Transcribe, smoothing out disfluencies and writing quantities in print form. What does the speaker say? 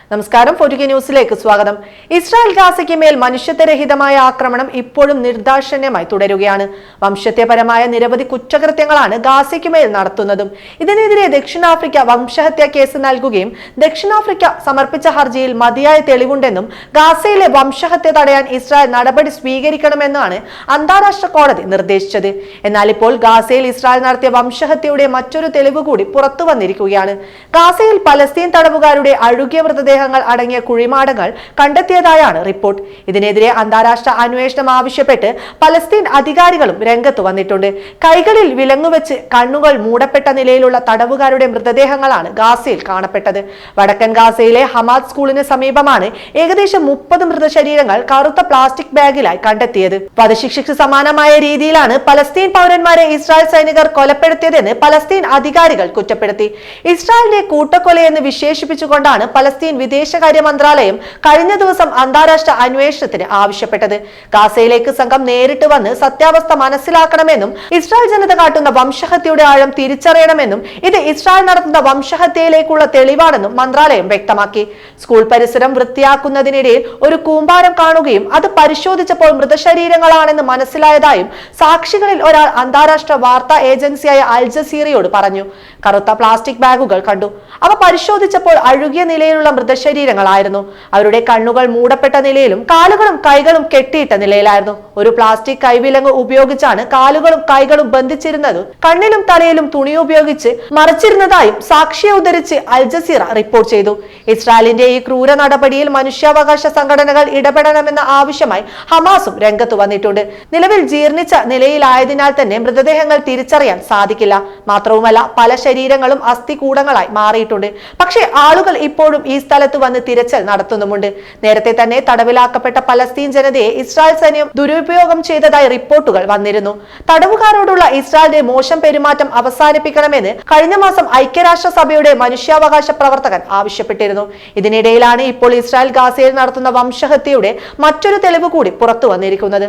നമസ്കാരം. 4K ന്യൂസിലേക്ക് സ്വാഗതം. ഇസ്രായേൽ ഗാസയ്ക്ക് മേൽ മനുഷ്യത്വരഹിതമായ ആക്രമണം ഇപ്പോഴും നിർദാക്ഷിണ്യമായി തുടരുകയാണ്. വംശത്വപരമായ നിരവധി കുറ്റകൃത്യങ്ങളാണ് ഗാസയ്ക്ക് മേൽ നടത്തുന്നതും. ഇതിനെതിരെ ദക്ഷിണാഫ്രിക്ക വംശഹത്യാ കേസ് നൽകുകയും ദക്ഷിണാഫ്രിക്ക സമർപ്പിച്ച ഹർജിയിൽ മതിയായ തെളിവുണ്ടെന്നും ഗാസയിലെ വംശഹത്യ തടയാൻ ഇസ്രായേൽ നടപടി സ്വീകരിക്കണമെന്നാണ് അന്താരാഷ്ട്ര കോടതി നിർദ്ദേശിച്ചത്. എന്നാൽ ഇപ്പോൾ ഗാസയിൽ ഇസ്രായേൽ നടത്തിയ വംശഹത്യയുടെ മറ്റൊരു തെളിവ് കൂടി പുറത്തു വന്നിരിക്കുകയാണ്. ഗാസയിൽ പലസ്തീൻ തടവുകാരുടെ അഴുകിയ മൃതദേഹങ്ങൾ അടങ്ങിയ കുഴിമാടങ്ങൾ കണ്ടെത്തിയതായാണ് റിപ്പോർട്ട്. ഇതിനെതിരെ അന്താരാഷ്ട്ര അന്വേഷണം ആവശ്യപ്പെട്ട് പലസ്തീൻ അധികാരികളും രംഗത്ത് വന്നിട്ടുണ്ട്. കൈകളിൽ വിലങ്ങുവെച്ച് കണ്ണുകൾ മൂടപ്പെട്ട നിലയിലുള്ള തടവുകാരുടെ മൃതദേഹങ്ങളാണ് ഗാസയിൽ കാണപ്പെട്ടത്. വടക്കൻ ഗാസയിലെ ഹമാദ് സ്കൂളിന് സമീപമാണ് ഏകദേശം 30 മൃതശരീരങ്ങൾ കറുത്ത പ്ലാസ്റ്റിക് ബാഗിലായി കണ്ടെത്തിയത്. വധശിക്ഷയ്ക്ക് സമാനമായ രീതിയിലാണ് പലസ്തീൻ പൗരന്മാരെ ഇസ്രായേൽ സൈനികർ കൊലപ്പെടുത്തിയതെന്ന് പലസ്തീൻ അധികാരികൾ കുറ്റപ്പെടുത്തി. ഇസ്രായേലിന്റെ കൂട്ടക്കൊലയെന്ന് വിശേഷിപ്പിച്ചുകൊണ്ടാണ് പലസ്തീൻ വിദേശകാര്യ മന്ത്രാലയം കഴിഞ്ഞ ദിവസം അന്താരാഷ്ട്ര അന്വേഷണത്തിന് ആവശ്യപ്പെട്ടത്. ഗാസയിലേക്ക് സംഘം നേരിട്ട് വന്ന് സത്യാവസ്ഥ മനസ്സിലാക്കണമെന്നും ഇസ്രായേൽ ജനത കാട്ടുന്ന വംശഹത്യയുടെ ആഴം തിരിച്ചറിയണമെന്നും ഇത് ഇസ്രായേൽ നടത്തുന്ന വംശഹത്യയിലേക്കുള്ള തെളിവാണെന്നും മന്ത്രാലയം വ്യക്തമാക്കി. സ്കൂൾ പരിസരം വൃത്തിയാക്കുന്നതിനിടയിൽ ഒരു കൂമ്പാരം കാണുകയും അത് പരിശോധിച്ചപ്പോൾ മൃതശരീരങ്ങളാണെന്ന് മനസ്സിലായതായും സാക്ഷികളിൽ ഒരാൾ അന്താരാഷ്ട്ര വാർത്താ ഏജൻസിയായ അൽ ജസീറയോട് പറഞ്ഞു. കറുത്ത പ്ലാസ്റ്റിക് ബാഗുകൾ കണ്ടു. അവ പരിശോധിച്ചപ്പോൾ അഴുകിയ നിലയിലുള്ള മൃതശരീരങ്ങളായിരുന്നു. അവരുടെ കണ്ണുകൾ മൂടപ്പെട്ട നിലയിലും കാലുകളും കൈകളും കെട്ടിയിട്ട നിലയിലായിരുന്നു. ഒരു പ്ലാസ്റ്റിക് കൈവിലങ്ങ് ഉപയോഗിച്ചാണ് കാലുകളും കൈകളും ബന്ധിച്ചിരുന്നതും കണ്ണിലും തലയിലും തുണി ഉപയോഗിച്ച് മറച്ചിരുന്നതായും സാക്ഷിയെ ഉദ്ധരിച്ച് അൽ ജസീറ റിപ്പോർട്ട് ചെയ്തു. ഇസ്രായേലിന്റെ ഈ ക്രൂര നടപടിയിൽ മനുഷ്യാവകാശ സംഘടനകൾ ഇടപെടണമെന്ന ആവശ്യമായി ഹമാസും രംഗത്ത് വന്നിട്ടുണ്ട്. നിലവിൽ ജീർണിച്ച നിലയിലായതിനാൽ തന്നെ മൃതദേഹങ്ങൾ തിരിച്ചറിയാൻ സാധിക്കില്ല. മാത്രവുമല്ല പല ശരീരങ്ങളും അസ്ഥികൂടങ്ങളായി മാറിയിട്ടുണ്ട്. പക്ഷേ ആളുകൾ ഇപ്പോഴും ഈ സ്ഥലത്ത് വന്ന് തിരച്ചിൽ നടത്തുന്നുമുണ്ട്. നേരത്തെ തന്നെ തടവിലാക്കപ്പെട്ട പലസ്തീൻ ജനതയെ ഇസ്രായേൽ സൈന്യം ദുരുപയോഗം ചെയ്തതായി റിപ്പോർട്ടുകൾ വന്നിരുന്നു. തടവുകാരോടുള്ള ഇസ്രായേലിന്റെ മോശം പെരുമാറ്റം അവസാനിപ്പിക്കണമെന്ന് കഴിഞ്ഞ മാസം ഐക്യരാഷ്ട്രസഭയുടെ മനുഷ്യാവകാശ പ്രവർത്തകൻ ആവശ്യപ്പെട്ടിരുന്നു. ഇതിനിടയിലാണ് ഇപ്പോൾ ഇസ്രായേൽ ഗാസയിൽ നടത്തുന്ന വംശഹത്യയുടെ മറ്റൊരു തെളിവ് കൂടി പുറത്തു വന്നിരിക്കുന്നത്.